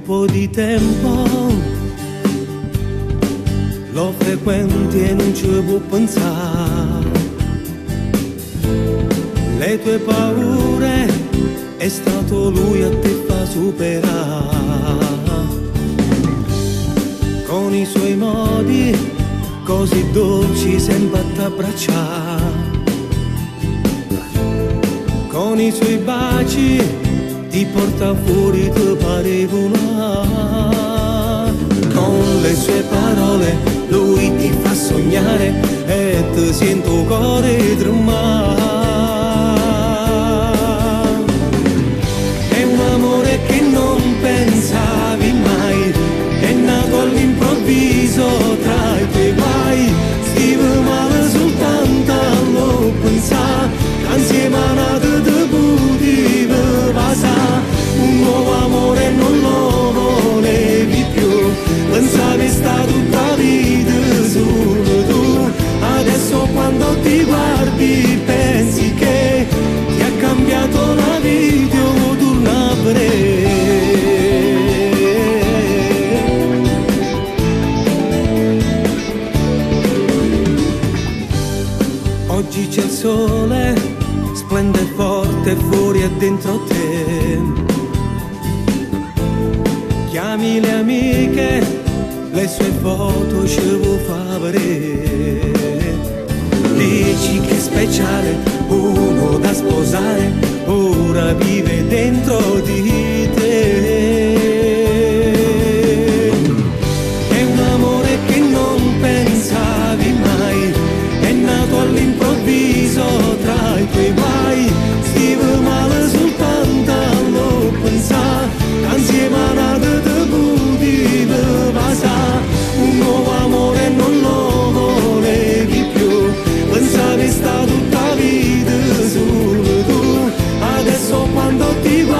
po' di tempo lo frequenti e non ci può pensare. Le tue paure è stato lui a te fa superare. Con i suoi modi così dolci sempre a t'abbracciare. Con i suoi baci ti porta fuori, ti parevula. Con le sue parole lui ti fa sognare e ti sento il cuore tremare. È un amore che non pensavi mai, è nato all'improvviso tra i tuoi guai. Stive male soltanto a lo pensare, insieme a nato te potevi passare. Un nuovo amore non lo volevi più, pensavi sta tutta la vita solo tu. Adesso quando ti guardi pensi che ti ha cambiato la vita, io torno a vedere. Oggi c'è il sole, splende forte fuori e dentro te. Chiami le amiche, le sue foto ci vuoi far vedere. Dici che è speciale, uno da sposare, ora vive dentro di te. È un amore che non pensavi mai, è nato all'improvviso tra i tuoi guai. Stive male soltanto a lo pensare, insieme a nato te potevi passare. Un nuovo amore non lo volevi più, pensavi sta tutta la vita solo tu. Adesso quando ti guardi